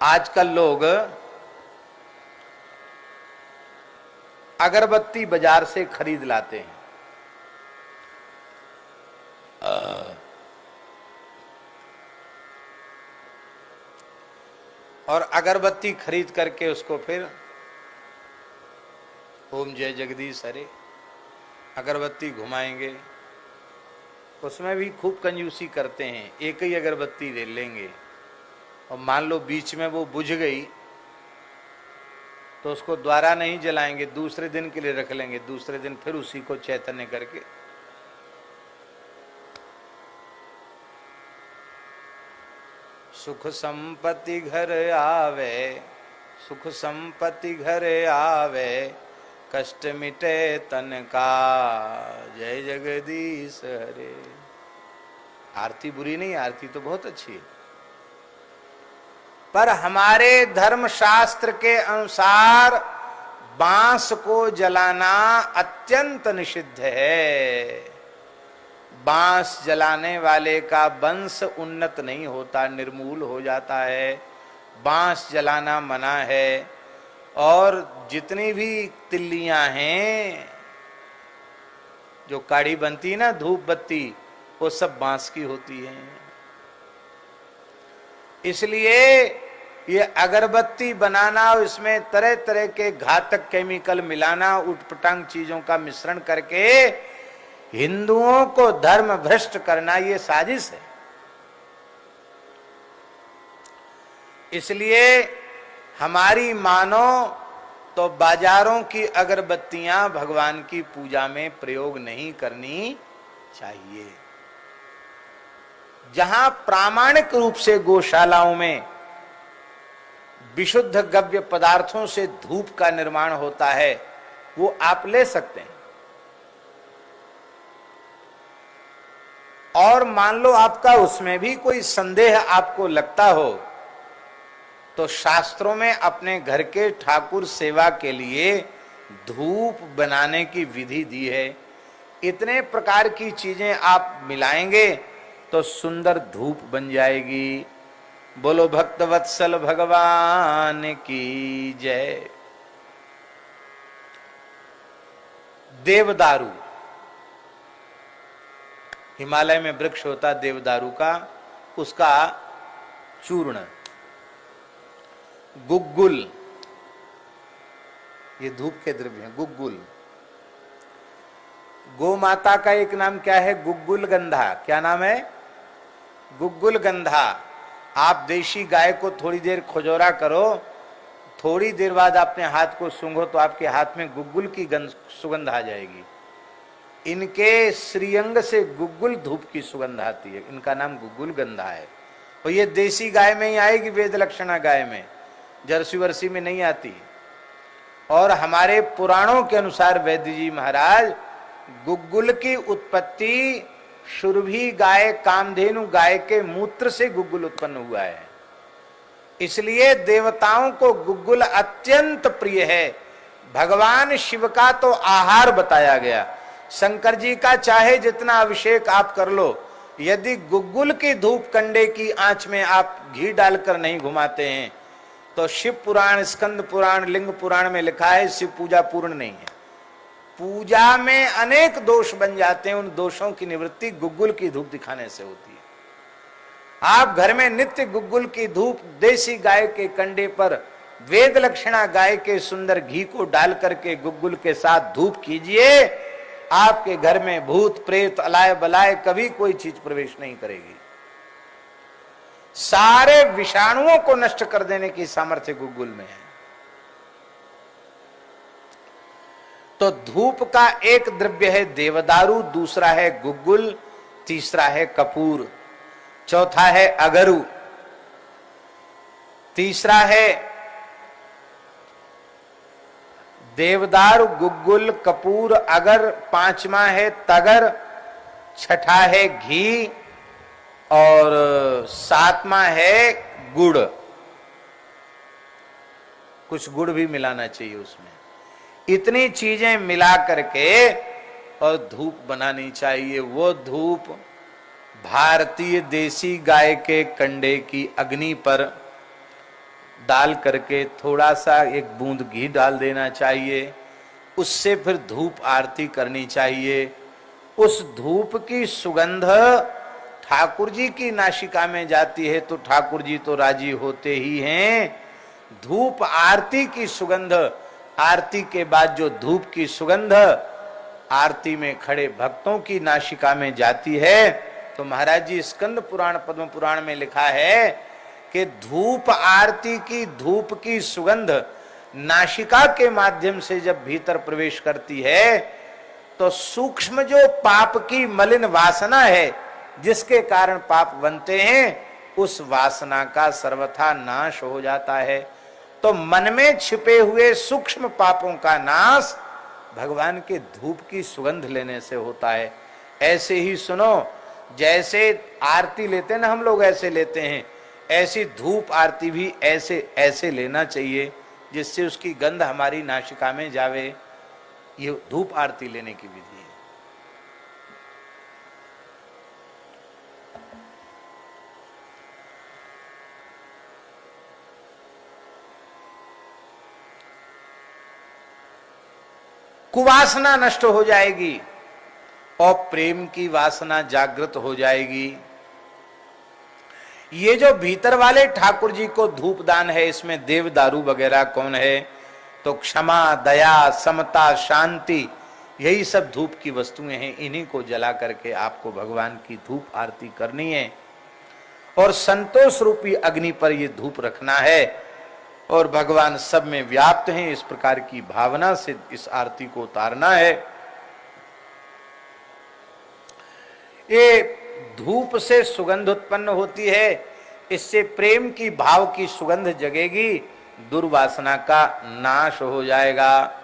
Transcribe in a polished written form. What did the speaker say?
आजकल लोग अगरबत्ती बाजार से खरीद लाते हैं। और अगरबत्ती खरीद करके उसको फिर ओम जय जगदीश हरे अगरबत्ती घुमाएंगे। उसमें भी खूब कंजूसी करते हैं। एक ही अगरबत्ती ले लेंगे और मान लो बीच में वो बुझ गई तो उसको दोबारा नहीं जलाएंगे, दूसरे दिन के लिए रख लेंगे। दूसरे दिन फिर उसी को चैतन्य करके सुख संपत्ति घर आवे, सुख संपत्ति घर आवे, कष्ट मिटे तन का, जय जगदीश हरे। आरती बुरी नहीं, आरती तो बहुत अच्छी है, पर हमारे धर्म शास्त्र के अनुसार बांस को जलाना अत्यंत निषिद्ध है। बांस जलाने वाले का वंश उन्नत नहीं होता, निर्मूल हो जाता है। बांस जलाना मना है। और जितनी भी तिल्लियां हैं जो काढ़ी बनती है ना, धूप बत्ती, वो सब बांस की होती हैं। इसलिए ये अगरबत्ती बनाना और इसमें तरह तरह के घातक केमिकल मिलाना, उटपटांग चीजों का मिश्रण करके हिंदुओं को धर्म भ्रष्ट करना, ये साजिश है। इसलिए हमारी मानो तो बाजारों की अगरबत्तियां भगवान की पूजा में प्रयोग नहीं करनी चाहिए। जहां प्रामाणिक रूप से गौशालाओं में विशुद्ध गव्य पदार्थों से धूप का निर्माण होता है, वो आप ले सकते हैं। और मान लो आपका उसमें भी कोई संदेह आपको लगता हो, तो शास्त्रों में अपने घर के ठाकुर सेवा के लिए धूप बनाने की विधि दी है। इतने प्रकार की चीजें आप मिलाएंगे तो सुंदर धूप बन जाएगी। बोलो भक्त वत्सल भगवान की जय। देवदारू, हिमालय में वृक्ष होता देवदारू का, उसका चूर्ण, गुग्गुल, ये धूप के द्रव्य हैं। गुग्गुल, गौ माता का एक नाम क्या है? गुग्गुल गंधा। क्या नाम है? गुग्गुल गंधा। आप देशी गाय को थोड़ी देर खुजोरा करो, थोड़ी देर बाद अपने हाथ को सूंघो तो आपके हाथ में गुग्गुल की सुगंध आ जाएगी। इनके श्रीअंग से गुग्गुल धूप की सुगंध आती है। इनका नाम गुग्गुल गंधा है। और ये देसी गाय में ही आएगी, वेद लक्षणा गाय में, जर्सी वर्सी में नहीं आती। और हमारे पुराणों के अनुसार वैद्य जी महाराज, गुग्गुल की उत्पत्ति सुरभि गाय, कामधेनु गाय के मूत्र से गुग्गुल उत्पन्न हुआ है। इसलिए देवताओं को गुग्गुल अत्यंत प्रिय है। भगवान शिव का तो आहार बताया गया। शंकर जी का चाहे जितना अभिषेक आप कर लो, यदि गुग्गुल की धूप कंडे की आंच में आप घी डालकर नहीं घुमाते हैं तो शिव पुराण, स्कंद पुराण, लिंग पुराण में लिखा है शिव पूजा पूर्ण नहीं है। पूजा में अनेक दोष बन जाते हैं। उन दोषों की निवृत्ति गुग्गुल की धूप दिखाने से होती है। आप घर में नित्य गुग्गुल की धूप देसी गाय के कंडे पर वेद लक्षणा गाय के सुंदर घी को डाल करके गुग्गुल के साथ धूप कीजिए। आपके घर में भूत प्रेत अलाय बलाय कभी कोई चीज प्रवेश नहीं करेगी। सारे विषाणुओं को नष्ट कर देने की सामर्थ्य गुग्गुल में है। तो धूप का एक द्रव्य है देवदारू, दूसरा है गुग्गुल, तीसरा है कपूर, चौथा है अगरू, तीसरा है देवदारू, गुग्गुल, कपूर, अगर, पांचवा है तगर, छठा है घी और सातवां है गुड़। कुछ गुड़ भी मिलाना चाहिए उसमें। इतनी चीजें मिला करके और धूप बनानी चाहिए। वो धूप भारतीय देसी गाय के कंडे की अग्नि पर डाल करके थोड़ा सा एक बूंद घी डाल देना चाहिए, उससे फिर धूप आरती करनी चाहिए। उस धूप की सुगंध ठाकुर जी की नासिका में जाती है तो ठाकुर जी तो राजी होते ही हैं। धूप आरती की सुगंध, आरती के बाद जो धूप की सुगंध आरती में खड़े भक्तों की नासिका में जाती है, तो महाराज जी स्कंद पुराण पद्म पुराण में लिखा है कि धूप आरती की धूप की सुगंध नासिका के माध्यम से जब भीतर प्रवेश करती है तो सूक्ष्म जो पाप की मलिन वासना है जिसके कारण पाप बनते हैं, उस वासना का सर्वथा नाश हो जाता है। तो मन में छिपे हुए सूक्ष्म पापों का नाश भगवान के धूप की सुगंध लेने से होता है। ऐसे ही सुनो, जैसे आरती लेते ना हम लोग ऐसे लेते हैं, ऐसी धूप आरती भी ऐसे ऐसे लेना चाहिए जिससे उसकी गंध हमारी नासिका में जावे। ये धूप आरती लेने की विधि है। कुवासना नष्ट हो जाएगी और प्रेम की वासना जागृत हो जाएगी। ये जो भीतर वाले ठाकुर जी को धूप दान है, इसमें देव दारू वगैरह कौन है? तो क्षमा, दया, समता, शांति, यही सब धूप की वस्तुएं हैं। इन्हीं को जला करके आपको भगवान की धूप आरती करनी है और संतोष रूपी अग्नि पर ये धूप रखना है और भगवान सब में व्याप्त हैं, इस प्रकार की भावना से इस आरती को उतारना है। ये धूप से सुगंध उत्पन्न होती है, इससे प्रेम की भाव की सुगंध जगेगी, दुर्वासना का नाश हो जाएगा।